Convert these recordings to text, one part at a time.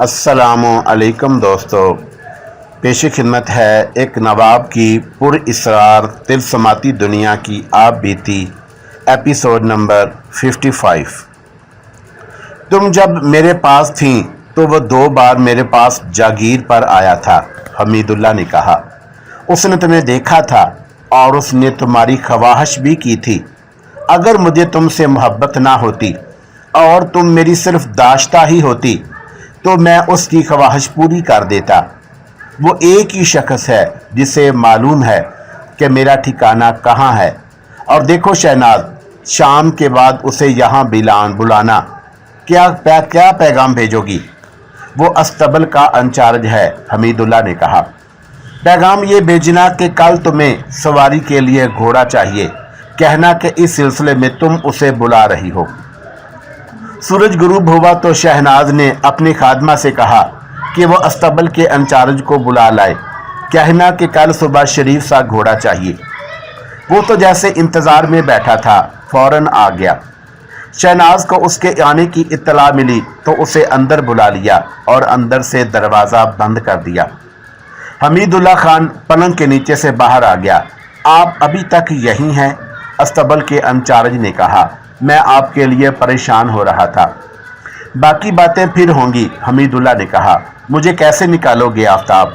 अस्सलामु अलैकुम दोस्तों, पेश खिदमत है एक नवाब की पुरइसरार तिलस्माती दुनिया की आप बीती एपिसोड नंबर 55। तुम जब मेरे पास थीं तो वो 2 बार मेरे पास जागीर पर आया था, हमीदुल्लाह ने कहा। उसने तुम्हें देखा था और उसने तुम्हारी ख्वाहिश भी की थी। अगर मुझे तुमसे मोहब्बत ना होती और तुम मेरी सिर्फ दाश्ता ही होती तो मैं उसकी ख्वाहिश पूरी कर देता। वो एक ही शख्स है जिसे मालूम है कि मेरा ठिकाना कहाँ है। और देखो शहनाज, शाम के बाद उसे यहाँ बुलाना। क्या पैगाम भेजोगी? वो अस्तबल का इंचार्ज है, हमीदुल्लाह ने कहा। पैगाम ये भेजना कि कल तुम्हें सवारी के लिए घोड़ा चाहिए। कहना कि इस सिलसिले में तुम उसे बुला रही हो। सूरज गुरूब हुआ तो शहनाज ने अपनी खादमा से कहा कि वो अस्तबल के इंचार्ज को बुला लाए। कहना कि कल सुबह शरीफ सा घोड़ा चाहिए। वो तो जैसे इंतज़ार में बैठा था, फौरन आ गया। शहनाज को उसके आने की इत्तला मिली तो उसे अंदर बुला लिया और अंदर से दरवाज़ा बंद कर दिया। हमीदुल्लाह खान पलंग के नीचे से बाहर आ गया। आप अभी तक यहीं हैं? अस्तबल के इंचार्ज ने कहा। मैं आपके लिए परेशान हो रहा था। बाकी बातें फिर होंगी, हमीदुल्लाह ने कहा। मुझे कैसे निकालोगे आफताब?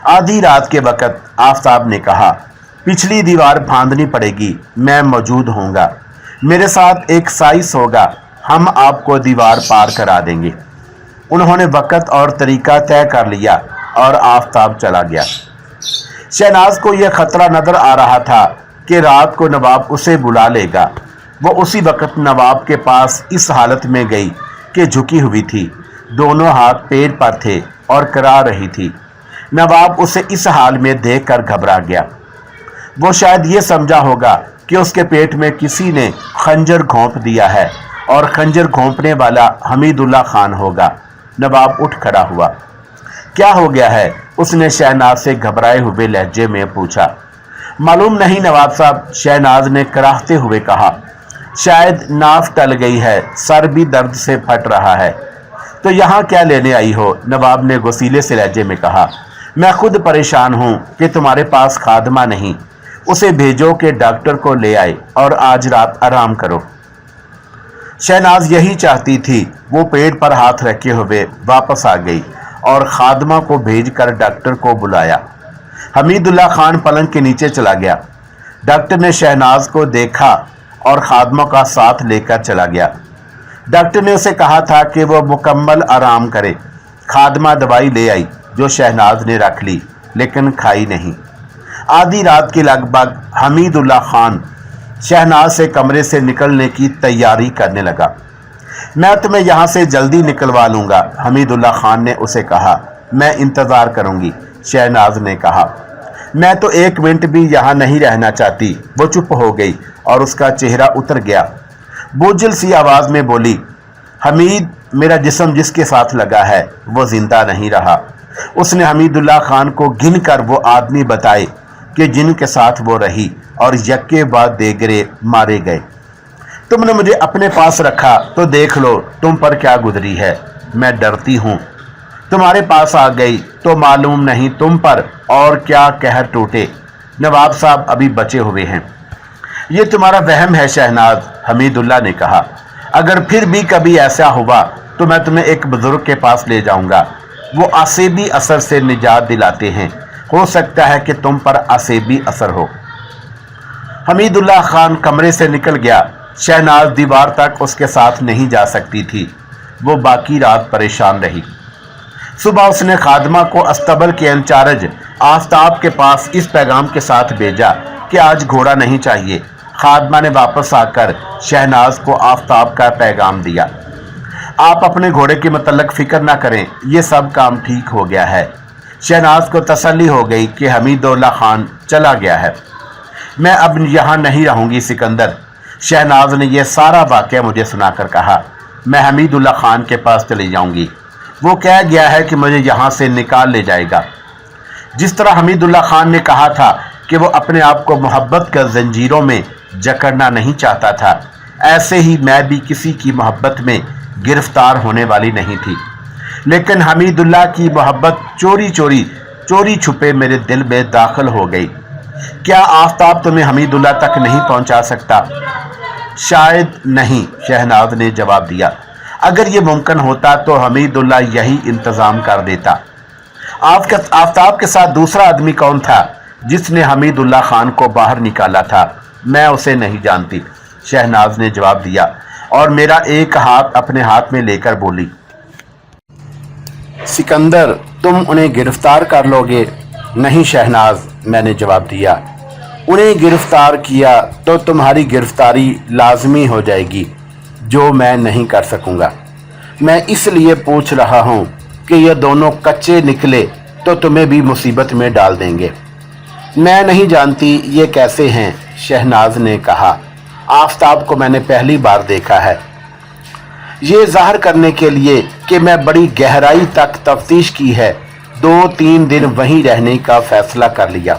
आधी रात के वक़्त आफताब ने कहा, पिछली दीवार फांदनी पड़ेगी, मैं मौजूद होऊंगा। मेरे साथ एक साइस होगा, हम आपको दीवार पार करा देंगे। उन्होंने वक़्त और तरीका तय कर लिया और आफताब चला गया। शहनाज को यह खतरा नजर आ रहा था कि रात को नवाब उसे बुला लेगा। वो उसी वक़्त नवाब के पास इस हालत में गई कि झुकी हुई थी, दोनों हाथ पेट पर थे और करा रही थी। नवाब उसे इस हाल में देखकर घबरा गया। वो शायद ये समझा होगा कि उसके पेट में किसी ने खंजर घोंप दिया है और खंजर घोंपने वाला हमीदुल्लाह खान होगा। नवाब उठ खड़ा हुआ। क्या हो गया है? उसने शहनाज से घबराए हुए लहजे में पूछा। मालूम नहीं नवाब साहब, शहनाज ने कराहते हुए कहा। शायद नाफ टल गई है, सर भी दर्द से फट रहा है। तो यहाँ क्या लेने आई हो? नवाब ने गुस्सीले से लहजे में कहा। मैं खुद परेशान हूँ कि तुम्हारे पास खादमा नहीं। उसे भेजो कि डॉक्टर को ले आए और आज रात आराम करो। शहनाज यही चाहती थी। वो पेट पर हाथ रखे हुए वापस आ गई और खादमा को भेजकर डॉक्टर को बुलाया। हमीदुल्लाह खान पलंग के नीचे चला गया। डॉक्टर ने शहनाज को देखा और खादमा का साथ लेकर चला गया। डॉक्टर ने उसे कहा था कि वो मुकम्मल आराम करे। खादमा दवाई ले आई जो शहनाज ने रख ली, लेकिन खाई नहीं। आधी रात के लगभग हमीदुल्लाह खान शहनाज से कमरे से निकलने की तैयारी करने लगा। मैं तुम्हें यहाँ से जल्दी निकलवा लूँगा, हमीदुल्लाह खान ने उसे कहा। मैं इंतज़ार करूँगी, शहनाज ने कहा। मैं तो 1 मिनट भी यहाँ नहीं रहना चाहती। वो चुप हो गई और उसका चेहरा उतर गया। बोझल सी आवाज़ में बोली, हमीद, मेरा जिस्म जिसके साथ लगा है वो जिंदा नहीं रहा। उसने हमीदुल्लाह खान को गिन कर वो आदमी बताए कि जिनके साथ वो रही और यक्के बाद देगरे मारे गए। तुमने मुझे अपने पास रखा तो देख लो तुम पर क्या गुजरी है। मैं डरती हूँ। तुम्हारे पास आ गई तो मालूम नहीं तुम पर और क्या कहर टूटे। नवाब साहब अभी बचे हुए हैं। ये तुम्हारा वहम है शहनाज, हमीदुल्लाह ने कहा। अगर फिर भी कभी ऐसा हुआ तो मैं तुम्हें एक बुजुर्ग के पास ले जाऊंगा। वो आसेबी असर से निजात दिलाते हैं। हो सकता है कि तुम पर आसेबी असर हो। हमीदुल्लाह खान कमरे से निकल गया। शहनाज दीवार तक उसके साथ नहीं जा सकती थी। वो बाकी रात परेशान रही। सुबह उसने खादमा को अस्तबल के इंचार्ज आफताब के पास इस पैगाम के साथ भेजा कि आज घोड़ा नहीं चाहिए। खादमा ने वापस आकर शहनाज को आफताब का पैगाम दिया। आप अपने घोड़े के मतलब फिक्र ना करें, ये सब काम ठीक हो गया है। शहनाज को तसल्ली हो गई कि हमीदुल्लाह खान चला गया है। मैं अब यहाँ नहीं रहूँगी सिकंदर, शहनाज ने यह सारा वाक़या मुझे सुनाकर कहा। मैं हमीदुल्लाह खान के पास चली जाऊँगी। वो कह गया है कि मुझे यहाँ से निकाल ले जाएगा। जिस तरह हमीदुल्लाह खान ने कहा था कि वो अपने आप को मोहब्बत के जंजीरों में जकड़ना नहीं चाहता था, ऐसे ही मैं भी किसी की मोहब्बत में गिरफ्तार होने वाली नहीं थी। लेकिन हमीदुल्लाह की मोहब्बत चोरी छुपे मेरे दिल में दाखिल हो गई। क्या आफताब तुम्हें हमीदुल्लाह तक नहीं पहुंचा सकता? शायद नहीं, शहनाज ने जवाब दिया। अगर ये मुमकिन होता तो हमीदुल्लाह यही इंतजाम कर देता। आफताब के साथ दूसरा आदमी कौन था जिसने हमीदुल्लाह खान को बाहर निकाला था? मैं उसे नहीं जानती, शहनाज ने जवाब दिया और मेरा एक हाथ अपने हाथ में लेकर बोली, सिकंदर तुम उन्हें गिरफ्तार कर लोगे? नहीं शहनाज, मैंने जवाब दिया। उन्हें गिरफ्तार किया तो तुम्हारी गिरफ्तारी लाजमी हो जाएगी, जो मैं नहीं कर सकूंगा। मैं इसलिए पूछ रहा हूं कि ये दोनों कच्चे निकले तो तुम्हें भी मुसीबत में डाल देंगे। मैं नहीं जानती ये कैसे हैं, शहनाज ने कहा। आफताब को मैंने पहली बार देखा है। ये ज़ाहिर करने के लिए कि मैं बड़ी गहराई तक तफ्तीश की है, 2-3 दिन वहीं रहने का फैसला कर लिया।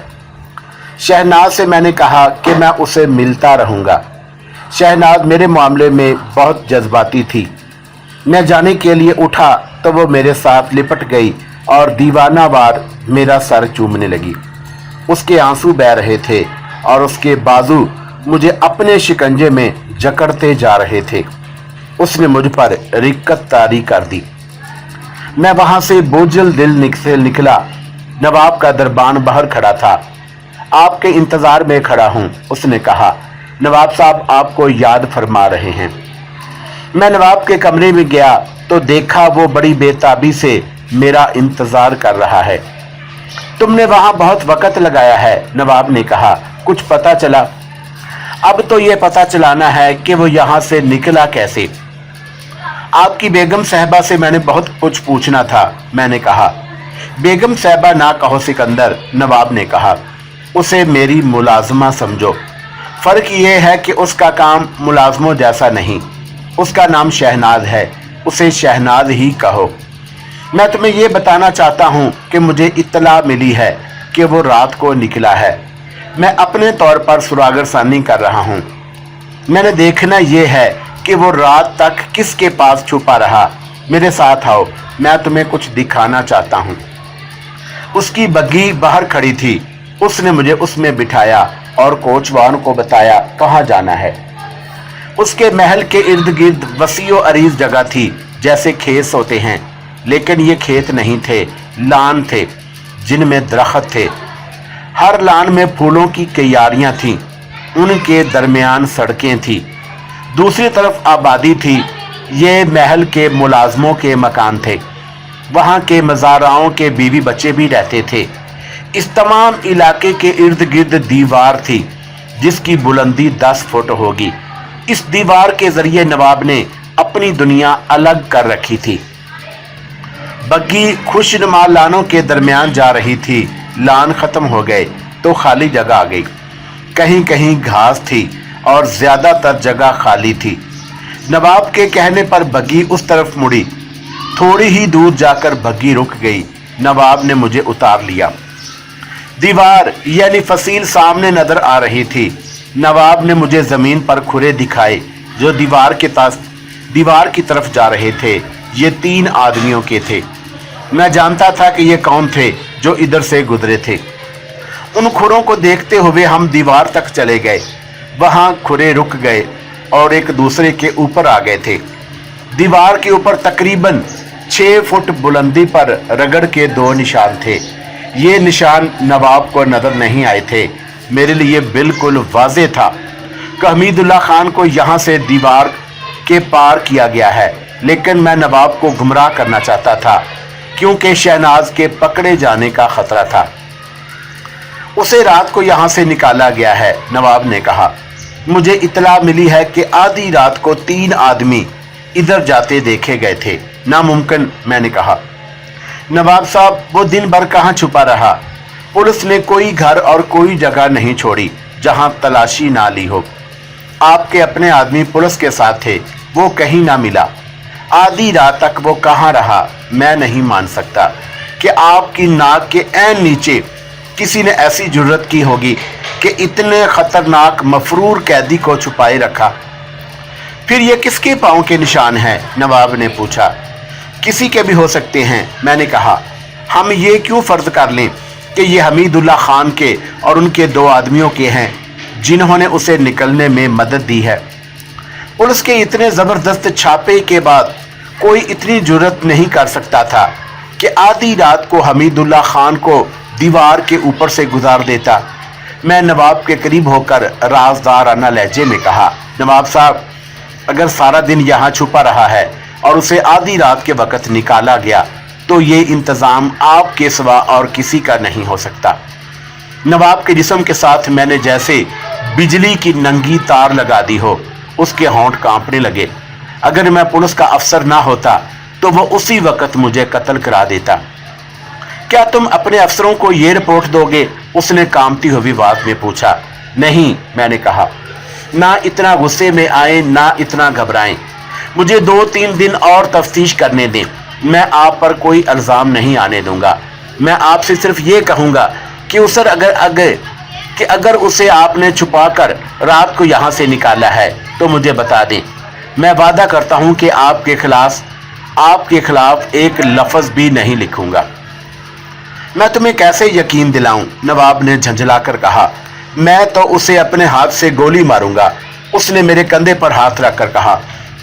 शहनाज से मैंने कहा कि मैं उसे मिलता रहूँगा। शहनाज मेरे मामले में बहुत जज्बाती थी। मैं जाने के लिए उठा तो वो मेरे साथ लिपट गई और दीवानावार मेरा सर चूमने लगी। उसके आंसू बह रहे थे और उसके बाजू मुझे अपने शिकंजे में जकड़ते जा रहे थे। उसने मुझ पर रिक्कत तारी कर दी। मैं वहां से बोझल दिल से निकला। नवाब का दरबान बाहर खड़ा था। आपके इंतजार में खड़ा हूं, उसने कहा। नवाब साहब आपको याद फरमा रहे हैं। मैं नवाब के कमरे में गया तो देखा वो बड़ी बेताबी से मेरा इंतजार कर रहा है। तुमने वहां बहुत वक्त लगाया है, नवाब ने कहा। कुछ पता चला? अब तो ये पता चलाना है कि वो यहां से निकला कैसे। आपकी बेगम साहबा से मैंने बहुत कुछ पूछना था, मैंने कहा। बेगम साहबा ना कहो सिकंदर, नवाब ने कहा। उसे मेरी मुलाजमा समझो। फर्क ये है कि उसका काम मुलाजमों जैसा नहीं। उसका नाम शहनाज है, उसे शहनाज ही कहो। मैं तुम्हें यह बताना चाहता हूं कि मुझे इत्तला मिली है कि वो रात को निकला है। मैं अपने तौर पर सुरागरसानी कर रहा हूं। मैंने देखना यह है कि वो रात तक किसके पास छुपा रहा। मेरे साथ आओ, मैं तुम्हें कुछ दिखाना चाहता हूं। उसकी बग्गी बाहर खड़ी थी। उसने मुझे उसमें बिठाया और कोचवान को बताया कहाँ जाना है। उसके महल के इर्द गिर्द वसीओ अरीज जगह थी, जैसे खेत होते हैं, लेकिन ये खेत नहीं थे, लान थे जिनमें दरख्त थे। हर लान में फूलों की क्यारियां थीं, उनके दरमियान सड़कें थीं। दूसरी तरफ आबादी थी। ये महल के मुलाजमों के मकान थे। वहाँ के मज़ाराओं के बीवी बच्चे भी रहते थे। इस तमाम इलाके के इर्द गिर्द दीवार थी जिसकी बुलंदी 10 फुट होगी। इस दीवार के जरिए नवाब ने अपनी दुनिया अलग कर रखी थी। बग्गी खुशनुमा लानों के दरमियान जा रही थी। लान खत्म हो गए तो खाली जगह आ गई। कहीं कहीं घास थी और ज्यादातर जगह खाली थी। नवाब के कहने पर बग्गी उस तरफ मुड़ी। थोड़ी ही दूर जाकर बग्गी रुक गई। नवाब ने मुझे उतार लिया। दीवार यानी फसील सामने नजर आ रही थी। नवाब ने मुझे जमीन पर खुरे दिखाए जो दीवार की तरफ जा रहे थे। ये 3 आदमियों के थे। मैं जानता था कि ये कौन थे जो इधर से गुजरे थे। उन खुरों को देखते हुए हम दीवार तक चले गए। वहां खुरे रुक गए और एक दूसरे के ऊपर आ गए थे। दीवार के ऊपर तकरीबन 6 फुट बुलंदी पर रगड़ के 2 निशान थे। ये निशान नवाब को नजर नहीं आए थे। मेरे लिए बिल्कुल वाज़ेह था कि हमीदुल्लाह खान को यहाँ से दीवार के पार किया गया है, लेकिन मैं नवाब को गुमराह करना चाहता था क्योंकि शहनाज के पकड़े जाने का खतरा था। उसे रात को यहाँ से निकाला गया है, नवाब ने कहा। मुझे इतला मिली है कि आधी रात को 3 आदमी इधर जाते देखे गए थे। नामुमकिन, मैंने कहा। नवाब साहब, वो दिन भर कहाँ छुपा रहा? पुलिस ने कोई घर और कोई जगह नहीं छोड़ी जहां तलाशी ना ली हो। आपके अपने आदमी पुलिस के साथ थे, वो कहीं ना मिला। आधी रात तक वो कहाँ रहा, मैं नहीं मान सकता कि आपकी नाक के ऐन नीचे किसी ने ऐसी जुर्रत की होगी कि इतने खतरनाक मफरूर कैदी को छुपाए रखा। फिर ये किसके पाँव के निशान हैं? नवाब ने पूछा। किसी के भी हो सकते हैं। मैंने कहा, हम ये क्यों फर्ज कर लें कि ये हमीदुल्लाह खान के और उनके 2 आदमियों के हैं जिन्होंने उसे निकलने में मदद दी है। पुलिस के इतने ज़बरदस्त छापे के बाद कोई इतनी जुर्रत नहीं कर सकता था कि आधी रात को हमीदुल्लाह खान को दीवार के ऊपर से गुजार देता। मैं नवाब के करीब होकर राजदाराना लहजे में कहा, नवाब साहब, अगर सारा दिन यहाँ छुपा रहा है और उसे आधी रात के वक़्त निकाला गया तो ये इंतज़ाम आपके सिवा और किसी का नहीं हो सकता। नवाब के जिस्म के साथ मैंने जैसे बिजली की नंगी तार लगा दी हो। उसके होंठ कांपने लगे। अगर मैं पुलिस का अफसर ना होता तो वो उसी वक़्त मुझे कत्ल करा देता। क्या तुम अपने अफसरों को ये रिपोर्ट दोगे? उसने कांपती हुई आवाज में पूछा। नहीं, मैंने कहा, ना इतना गुस्से में आए ना इतना घबराएं। मुझे 2-3 दिन और तफ्तीश करने दें। मैं आप पर कोई इल्ज़ाम नहीं आने दूंगा। मैं आपसे सिर्फ ये कहूँगा कि अगर उसे आपने छुपाकर रात को यहाँ से निकाला है तो मुझे बता दें। मैं वादा करता हूँ कि आपके खिलाफ एक लफ्ज़ भी नहीं लिखूंगा। मैं तुम्हें कैसे यकीन दिलाऊं? नवाब ने झंझलाकर कहा। मैं तो उसे अपने हाथ से गोली मारूंगा। उसने मेरे कंधे पर हाथ रखकर कहा,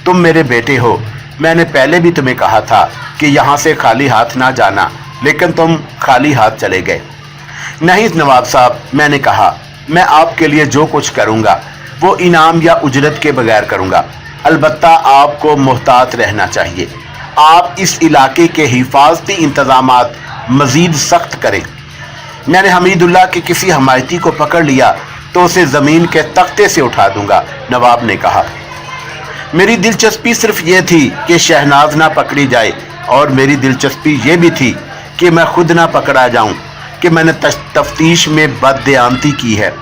तुम मेरे बेटे हो। मैंने पहले भी तुम्हें कहा था कि यहाँ से खाली हाथ ना जाना, लेकिन तुम खाली हाथ चले गए। नहीं नवाब साहब, मैंने कहा, मैं आपके लिए जो कुछ करूँगा वो इनाम या उजरत के बगैर करूँगा। अलबत्ता आपको मोहतात रहना चाहिए। आप इस इलाके के हिफाजती इंतजामात मज़ीद सख्त करें। मैंने हमीदुल्लाह के किसी हमायती को पकड़ लिया तो उसे ज़मीन के तख्ते से उठा दूंगा, नवाब ने कहा। मेरी दिलचस्पी सिर्फ ये थी कि शहनाज ना पकड़ी जाए, और मेरी दिलचस्पी ये भी थी कि मैं खुद ना पकड़ा जाऊं कि मैंने तफ्तीश में बददियानती की है।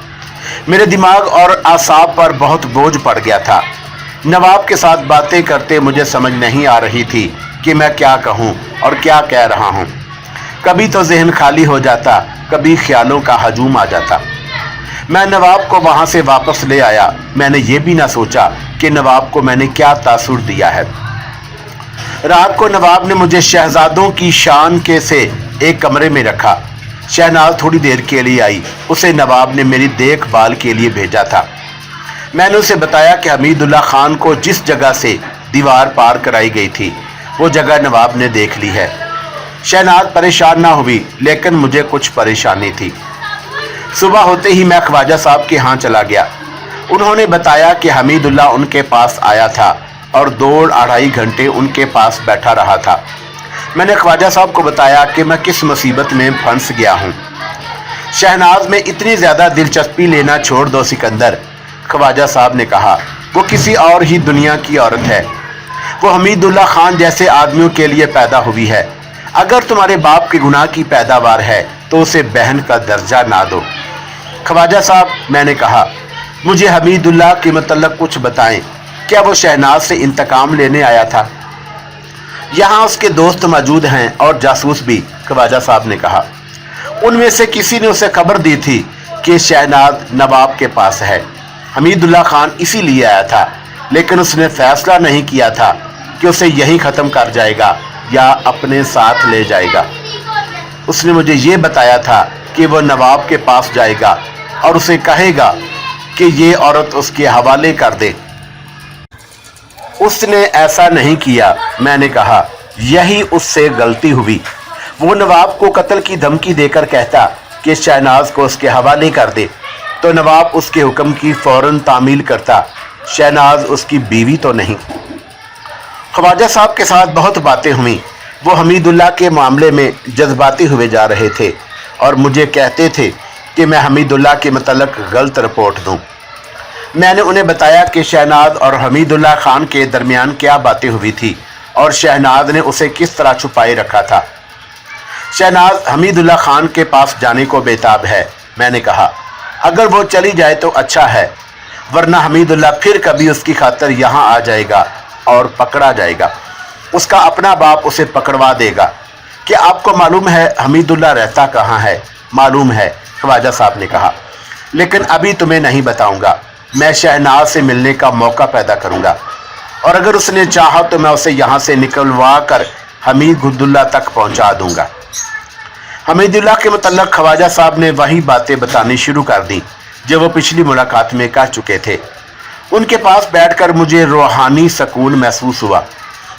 मेरे दिमाग और आसाब पर बहुत बोझ पड़ गया था। नवाब के साथ बातें करते मुझे समझ नहीं आ रही थी कि मैं क्या कहूं और क्या कह रहा हूं। कभी तो जहन खाली हो जाता, कभी ख्यालों का हजूम आ जाता। मैं नवाब को वहां से वापस ले आया। मैंने ये भी ना सोचा कि नवाब को मैंने क्या तासुर दिया है। रात को नवाब ने मुझे शहजादों की शान के से एक कमरे में रखा। शहनाज थोड़ी देर के लिए आई। उसे नवाब ने मेरी देखभाल के लिए भेजा था। मैंने उसे बताया कि हमीदुल्लाह खान को जिस जगह से दीवार पार कराई गई थी वो जगह नवाब ने देख ली है। शहनाज परेशान ना हुई, लेकिन मुझे कुछ परेशानी थी। सुबह होते ही मैं ख्वाजा साहब के यहाँ चला गया। उन्होंने बताया कि हमीदुल्लाह उनके पास आया था और 2-2.5 घंटे उनके पास बैठा रहा था। मैंने ख्वाजा साहब को बताया कि मैं किस मुसीबत में फंस गया हूँ। शहनाज में इतनी ज़्यादा दिलचस्पी लेना छोड़ दो सिकंदर, ख्वाजा साहब ने कहा। वो किसी और ही दुनिया की औरत है। वो हमीदुल्लाह खान जैसे आदमियों के लिए पैदा हुई है। अगर तुम्हारे बाप के गुनाह की पैदावार है तो उसे बहन का दर्जा ना दो। ख्वाजा साहब, मैंने कहा, मुझे हमीदुल्लाह के मतलब कुछ बताएं। क्या वो शहनाज से इंतकाम लेने आया था? यहाँ उसके दोस्त मौजूद हैं और जासूस भी, ख्वाजा साहब ने कहा। उनमें से किसी ने उसे खबर दी थी कि शहनाज नवाब के पास है। हमीदुल्लाह खान इसीलिए आया था, लेकिन उसने फैसला नहीं किया था कि उसे यहीं ख़त्म कर जाएगा या अपने साथ ले जाएगा। उसने मुझे ये बताया था कि वो नवाब के पास जाएगा और उसे कहेगा कि ये औरत उसके हवाले कर दे। उसने ऐसा नहीं किया। मैंने कहा, यही उससे गलती हुई। वो नवाब को कत्ल की धमकी देकर कहता कि शहनाज को उसके हवाले कर दे, तो नवाब उसके हुक्म की फौरन तामील करता। शहनाज उसकी बीवी तो नहीं। ख्वाजा साहब के साथ बहुत बातें हुई। वो हमीदुल्लाह के मामले में जज्बाती हुए जा रहे थे और मुझे कहते थे कि मैं हमीदुल्लाह के मतलब गलत रिपोर्ट दूं। मैंने उन्हें बताया कि शहनाज और हमीदुल्लाह खान के दरमियान क्या बातें हुई थी और शहनाज ने उसे किस तरह छुपाए रखा था। शहनाज हमीदुल्लाह खान के पास जाने को बेताब है। मैंने कहा, अगर वो चली जाए तो अच्छा है, वरना हमीदुल्लाह फिर कभी उसकी खातिर यहाँ आ जाएगा और पकड़ा जाएगा। उसका अपना बाप उसे पकड़वा देगा। कि आपको मालूम है हमीदुल्लाह रहता कहाँ है? मालूम है, ख्वाजा साहब ने कहा, लेकिन अभी तुम्हें नहीं बताऊंगा। मैं शहनाज से मिलने का मौका पैदा करूंगा और अगर उसने चाहा तो मैं उसे यहाँ से निकलवा कर हमीदुल्लाह तक पहुंचा दूंगा। हमीदुल्लाह के मुतल्लक ख्वाजा साहब ने वही बातें बतानी शुरू कर दी जो वो पिछली मुलाकात में कह चुके थे। उनके पास बैठकर मुझे रूहानी सुकून महसूस हुआ।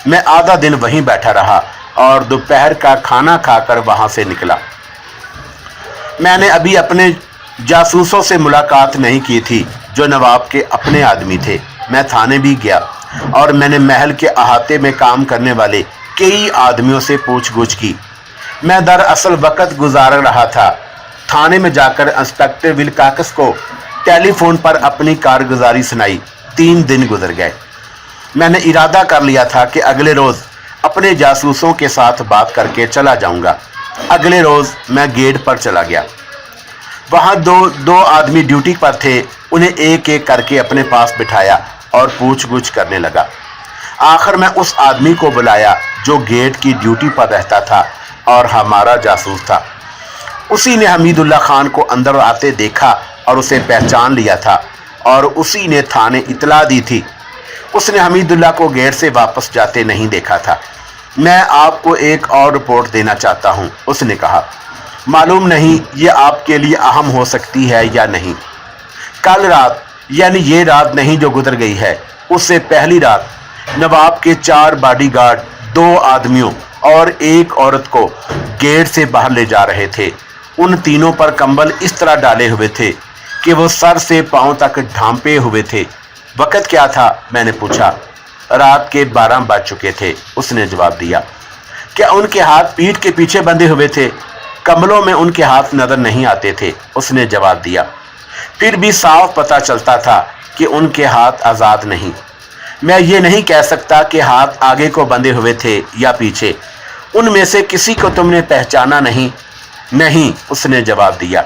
मैं आधा दिन वहीं बैठा रहा और दोपहर का खाना खाकर वहां से निकला। मैंने अभी अपने जासूसों से मुलाकात नहीं की थी जो नवाब के अपने आदमी थे। मैं थाने भी गया और मैंने महल के अहाते में काम करने वाले कई आदमियों से पूछगछ की। मैं दरअसल वक्त गुजार रहा था। थाने में जाकर इंस्पेक्टर विलकाक्स को टेलीफोन पर अपनी कारगुजारी सुनाई। 3 दिन गुजर गए। मैंने इरादा कर लिया था कि अगले रोज़ अपने जासूसों के साथ बात करके चला जाऊंगा। अगले रोज़ मैं गेट पर चला गया। वहाँ दो आदमी ड्यूटी पर थे। उन्हें एक एक करके अपने पास बिठाया और पूछगछ करने लगा। आखिर मैं उस आदमी को बुलाया जो गेट की ड्यूटी पर रहता था और हमारा जासूस था। उसी ने हमीदुल्लाह खान को अंदर आते देखा और उसे पहचान लिया था और उसी ने थाने इतला दी थी। उसने हमीदुल्लाह को गेट से वापस जाते नहीं देखा था। मैं आपको एक और रिपोर्ट देना चाहता हूँ, उसने कहा। मालूम नहीं ये आपके लिए अहम हो सकती है या नहीं। कल रात, यानी ये रात नहीं जो गुजर गई है, उससे पहली रात नवाब के 4 बॉडीगार्ड 2 आदमियों और 1 औरत को गेट से बाहर ले जा रहे थे। उन तीनों पर कंबल इस तरह डाले हुए थे कि वो सर से पांव तक ढांपे हुए थे। वक़्त क्या था, मैंने पूछा। रात के 12 बज चुके थे, उसने जवाब दिया। क्या उनके हाथ पीठ के पीछे बंधे हुए थे? कंबलों में उनके हाथ नजर नहीं आते थे, उसने जवाब दिया। फिर भी साफ पता चलता था कि उनके हाथ आज़ाद नहीं। मैं ये नहीं कह सकता कि हाथ आगे को बंधे हुए थे या पीछे। उनमें से किसी को तुमने पहचाना नहीं? नहीं, उसने जवाब दिया।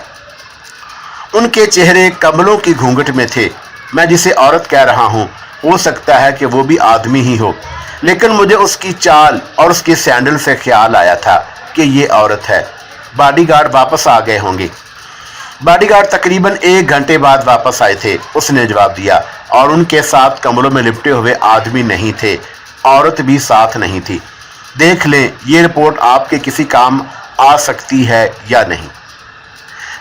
उनके चेहरे कंबलों की घूंघट में थे। मैं जिसे औरत कह रहा हूँ हो सकता है कि वो भी आदमी ही हो, लेकिन मुझे उसकी चाल और उसके सैंडल से ख्याल आया था कि ये औरत है। बॉडीगार्ड वापस आ गए होंगे। बॉडीगार्ड तकरीबन 1 घंटे बाद वापस आए थे, उसने जवाब दिया, और उनके साथ कमरों में लिपटे हुए आदमी नहीं थे, औरत भी साथ नहीं थी। देख लें ये रिपोर्ट आपके किसी काम आ सकती है या नहीं।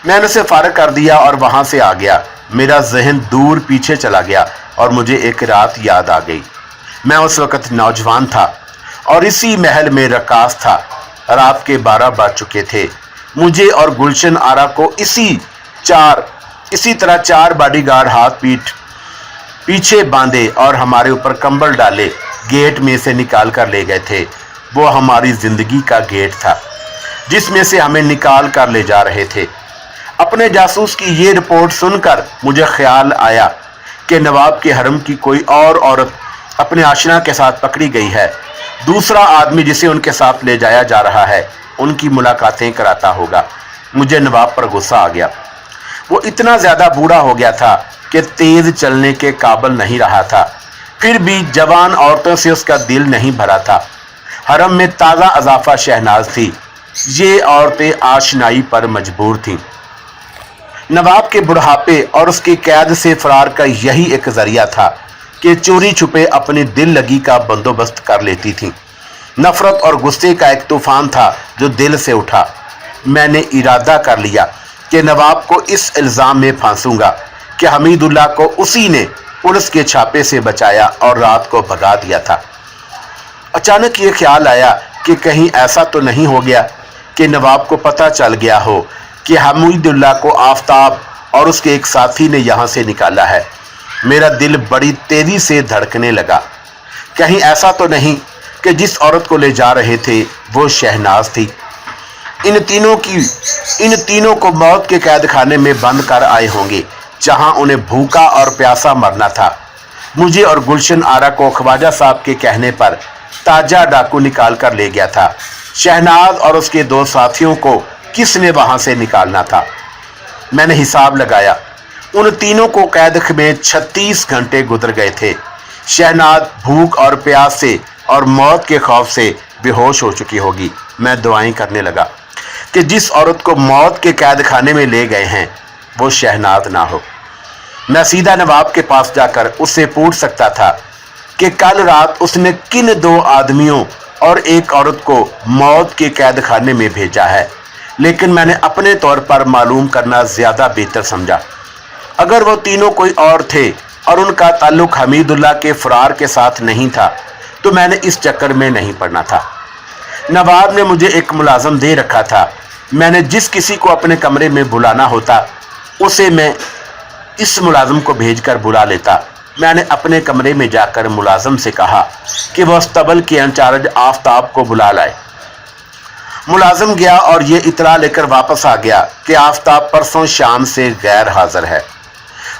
मैंने उसे फारग कर दिया और वहां से आ गया। मेरा जहन दूर पीछे चला गया और मुझे एक रात याद आ गई। मैं उस वक़्त नौजवान था और इसी महल में रकास था। रात के 12 बज चुके थे। मुझे और गुलशन आरा को इसी तरह 4 बॉडीगार्ड हाथ पीछे बांधे और हमारे ऊपर कंबल डाले गेट में से निकाल कर ले गए थे। वो हमारी जिंदगी का गेट था जिसमें से हमें निकाल कर ले जा रहे थे। अपने जासूस की ये रिपोर्ट सुनकर मुझे ख्याल आया कि नवाब के हरम की कोई और औरत अपने आशना के साथ पकड़ी गई है। दूसरा आदमी जिसे उनके साथ ले जाया जा रहा है उनकी मुलाकातें कराता होगा। मुझे नवाब पर गुस्सा आ गया। वो इतना ज़्यादा बूढ़ा हो गया था कि तेज़ चलने के काबिल नहीं रहा था। फिर भी जवान औरतों से उसका दिल नहीं भरा था। हरम में ताज़ा अजाफा शहनाज थी। ये औरतें आशनाई पर मजबूर थीं। नवाब के बुढ़ापे और उसकी कैद से फरार का यही एक जरिया था कि चोरी छुपे अपनी दिल लगी का बंदोबस्त कर लेती थीं। नफरत और गुस्से का एक तूफान था जो दिल से उठा। मैंने इरादा कर लिया कि नवाब को इस इल्ज़ाम में फांसूंगा कि हमीदुल्लाह को उसी ने पुलिस के छापे से बचाया और रात को भगा दिया था। अचानक ये ख्याल आया कि कहीं ऐसा तो नहीं हो गया कि नवाब को पता चल गया हो कि हमीदुल्लाह को आफताब और उसके एक साथी ने यहाँ से निकाला है। मेरा दिल बड़ी तेज़ी से धड़कने लगा। कहीं ऐसा तो नहीं कि जिस औरत को ले जा रहे थे वो शहनाज थी। इन तीनों को मौत के कैद खाने में बंद कर आए होंगे जहां उन्हें भूखा और प्यासा मरना था। मुझे और गुलशन आरा को ख्वाजा साहब के कहने पर ताजा डाकू निकाल कर ले गया था। शहनाज और उसके 2 साथियों को किसने वहां से निकालना था? मैंने हिसाब लगाया। उन तीनों को कैद में 36 घंटे गुजर गए थे। शहनाज भूख और प्यास से और मौत के खौफ से बेहोश हो चुकी होगी। मैं दुआएं करने लगा कि जिस औरत को मौत के कैद खाने में ले गए हैं वो शहनाज ना हो। मैं सीधा नवाब के पास जाकर उससे पूछ सकता था कि कल रात उसने किन 2 आदमियों और एक औरत को मौत के कैद खाने में भेजा है, लेकिन मैंने अपने तौर पर मालूम करना ज्यादा बेहतर समझा। अगर वो तीनों कोई और थे और उनका ताल्लुक हमीदुल्लाह के फरार के साथ नहीं था तो मैंने इस चक्कर में नहीं पड़ना था। नवाब ने मुझे एक मुलाजम दे रखा था। मैंने जिस किसी को अपने कमरे में बुलाना होता उसे मैं इस मुलाजम को भेजकर बुला लेता। मैंने अपने कमरे में जाकर मुलाजम से कहा कि वह अस्तबल के इंचार्ज आफ्ताब को बुला लाए। मुलाजिम गया और ये इतला लेकर वापस आ गया कि आफ्ताब परसों शाम से गैर हाजिर है।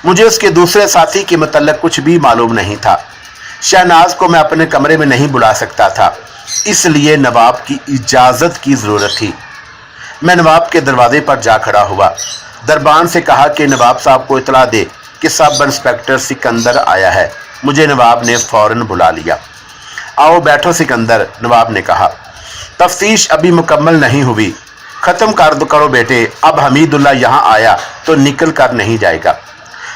मुझे उसके दूसरे साथी के मतलब कुछ भी मालूम नहीं था। शहनाज को मैं अपने कमरे में नहीं बुला सकता था, इसलिए नवाब की इजाज़त की ज़रूरत थी। मैं नवाब के दरवाजे पर जा खड़ा हुआ। दरबान से कहा कि नवाब साहब को इतला दे कि सब इंस्पेक्टर सिकंदर आया है। मुझे नवाब ने फ़ौरन बुला लिया। आओ बैठो सिकंदर, नवाब ने कहा। तफ्तीश अभी मुकम्मल नहीं हुई, ख़त्म कर दो करो बेटे। अब हमीदुल्लाह यहाँ आया तो निकल कर नहीं जाएगा।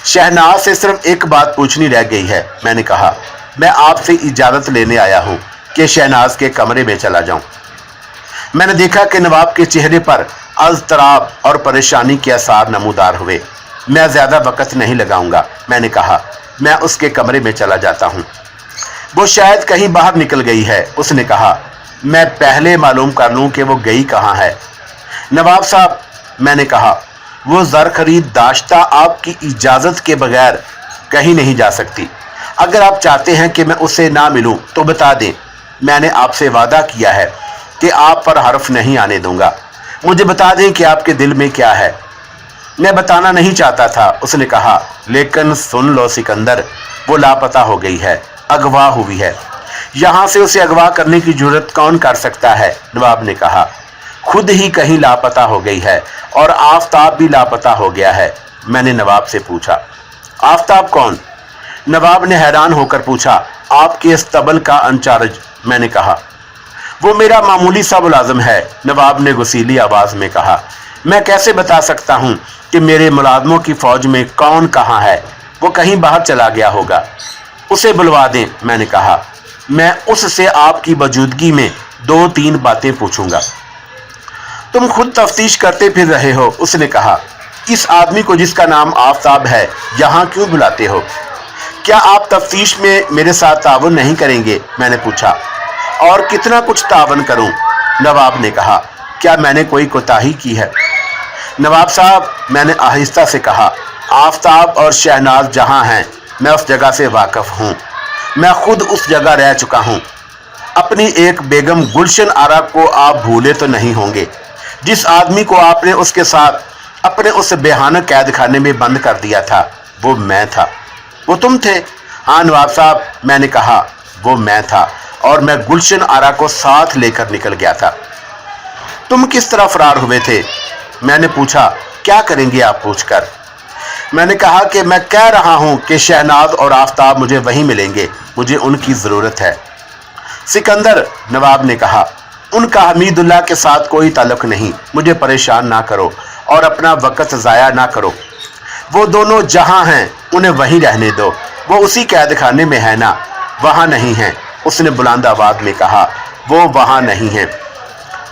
शहनाज से सिर्फ एक बात पूछनी रह गई है, मैंने कहा। मैं आपसे इजाज़त लेने आया हूँ कि शहनाज के कमरे में चला जाऊँ। मैंने देखा कि नवाब के चेहरे पर अज़तराब और परेशानी के आसार नमूदार हुए। मैं ज़्यादा वक्त नहीं लगाऊंगा, मैंने कहा। मैं उसके कमरे में चला जाता हूँ। वो शायद कहीं बाहर निकल गई है, उसने कहा। मैं पहले मालूम कर लूँ कि वो गई कहाँ है। नवाब साहब, मैंने कहा, वो ज़र खरीद दाश्ता आपकी इजाज़त के बगैर कहीं नहीं जा सकती। अगर आप चाहते हैं कि मैं उसे ना मिलूं तो बता दें। मैंने आपसे वादा किया है कि आप पर हर्फ नहीं आने दूंगा। मुझे बता दें कि आपके दिल में क्या है। मैं बताना नहीं चाहता था, उसने कहा। लेकिन सुन लो सिकंदर, वो लापता हो गई है, अगवा हुई है। यहाँ से उसे अगवा करने की जरूरत कौन कर सकता है, नवाब ने कहा। खुद ही कहीं लापता हो गई है और आफ्ताब भी लापता हो गया है। मैंने नवाब से पूछा। आफ्ताब कौन? नवाब ने हैरान होकर पूछा। आपके अस्तबल का इंचार्ज, मैंने कहा। वो मेरा मामूली सा मुलाजिम है, नवाब ने गुस्सीली आवाज में कहा। मैं कैसे बता सकता हूँ कि मेरे मुलाजमों की फौज में कौन कहाँ है? वो कहीं बाहर चला गया होगा। उसे बुलवा दें, मैंने कहा। मैं उससे आपकी मौजूदगी में 2-3 बातें पूछूंगा। तुम खुद तफ्तीश करते फिर रहे हो, उसने कहा। इस आदमी को जिसका नाम आफ्ताब है यहाँ क्यों बुलाते हो? क्या आप तफ्तीश में मेरे साथ तावन नहीं करेंगे, मैंने पूछा। और कितना कुछ तावन करूं, नवाब ने कहा। क्या मैंने कोई कोताही की है? नवाब साहब, मैंने आहिस्ता से कहा, आफ्ताब और शहनाज जहां हैं मैं उस जगह से वाकिफ हूं। मैं खुद उस जगह रह चुका हूं। अपनी एक बेगम गुलशन आरा को आप भूले तो नहीं होंगे, जिस आदमी को आपने उसके साथ अपने उस बेहाना कैद खाने में बंद कर दिया था, वो मैं था। वो तुम थे? हाँ नवाब साहब, मैंने कहा। वो मैं था और मैं गुलशन आरा को साथ लेकर निकल गया था। तुम किस तरह फरार हुए थे? मैंने पूछा। क्या करेंगे आप पूछकर? मैंने कहा कि मैं कह रहा हूं कि शहनाज और आफ्ताब मुझे वहीं मिलेंगे। मुझे उनकी ज़रूरत है। सिकंदर, नवाब ने कहा, उनका हमीदुल्लाह के साथ कोई ताल्लुक नहीं। मुझे परेशान ना करो और अपना वक्त ज़ाया ना करो। वो दोनों जहां हैं उन्हें वहीं रहने दो। वो उसी कैद खाने में है ना? वहां नहीं है, उसने बुलंद आवाज में कहा। वो वहां नहीं है।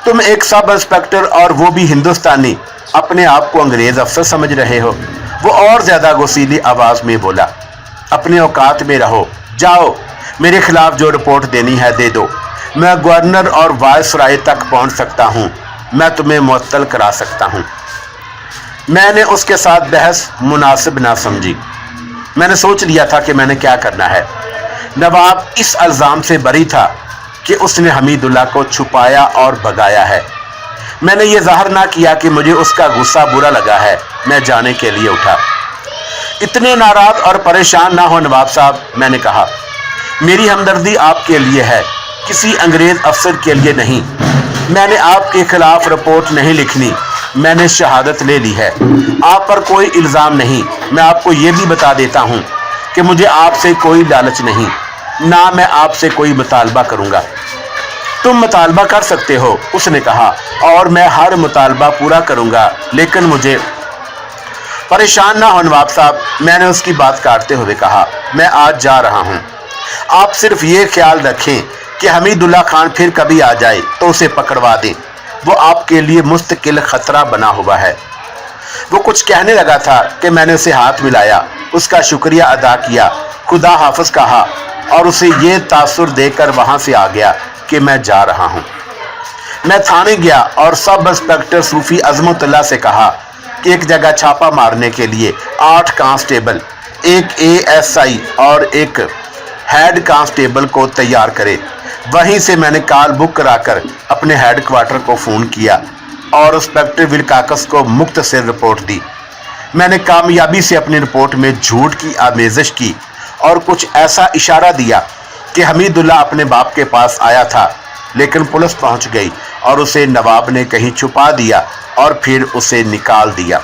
तुम एक सब इंस्पेक्टर और वो भी हिंदुस्तानी अपने आप को अंग्रेज अफसर समझ रहे हो? वो और ज्यादा गुस्सीली आवाज में बोला। अपने औकात में रहो। जाओ, मेरे खिलाफ जो रिपोर्ट देनी है दे दो। मैं गवर्नर और वायसराय तक पहुंच सकता हूं। मैं तुम्हें मुअत्तल करा सकता हूं। मैंने उसके साथ बहस मुनासिब ना समझी। मैंने सोच लिया था कि मैंने क्या करना है। नवाब इस इल्ज़ाम से बरी था कि उसने हमीदुल्लाह को छुपाया और भगाया है। मैंने ये ज़ाहिर ना किया कि मुझे उसका गुस्सा बुरा लगा है। मैं जाने के लिए उठा। इतने नाराज और परेशान ना हो नवाब साहब, मैंने कहा। मेरी हमदर्दी आपके लिए है, किसी अंग्रेज अफसर के लिए नहीं। मैंने आपके खिलाफ रिपोर्ट नहीं लिखनी। मैंने शहादत ले ली है। आप पर कोई इल्ज़ाम नहीं। मैं आपको ये भी बता देता हूँ कि मुझे आपसे कोई लालच नहीं, ना मैं आपसे कोई मुतालबा करूँगा। तुम मुतालबा कर सकते हो, उसने कहा, और मैं हर मुतालबा पूरा करूँगा, लेकिन मुझे परेशान ना हो नवाब साहब, मैंने उसकी बात काटते हुए कहा। मैं आज जा रहा हूँ। आप सिर्फ ये ख्याल रखें کہ حمیداللہ خان پھر کبھی آ جائے تو اسے پکڑوا دیں، وہ آپ کے لیے مستقل خطرہ بنا ہوا ہے۔ وہ کچھ کہنے لگا تھا کہ میں نے اسے ہاتھ ملایا، اس کا شکریہ ادا کیا، خدا حافظ کہا اور اسے یہ تاثر دے کر وہاں سے آ گیا کہ میں جا رہا ہوں۔ میں تھانے گیا اور سب انسپکٹر صوفی عظمت اللہ سے کہا کہ ایک جگہ چھاپا مارنے کے لیے 8 کانسٹیبل، ایک ASI اور ایک ہیڈ کانسٹیبل کو تیار کرے۔ وہیں سے میں نے کال بک کرا کر اپنے ہیڈ کوارٹر کو فون کیا اور انسپکٹر ولکاکس کو مختصر رپورٹ دی۔ میں نے کامیابی سے اپنی رپورٹ میں جھوٹ کی آمیزش کی اور کچھ ایسا اشارہ دیا کہ حمیداللہ اپنے باپ کے پاس آیا تھا، لیکن پولیس پہنچ گئی اور اسے نواب نے کہیں چھپا دیا اور پھر اسے نکال دیا۔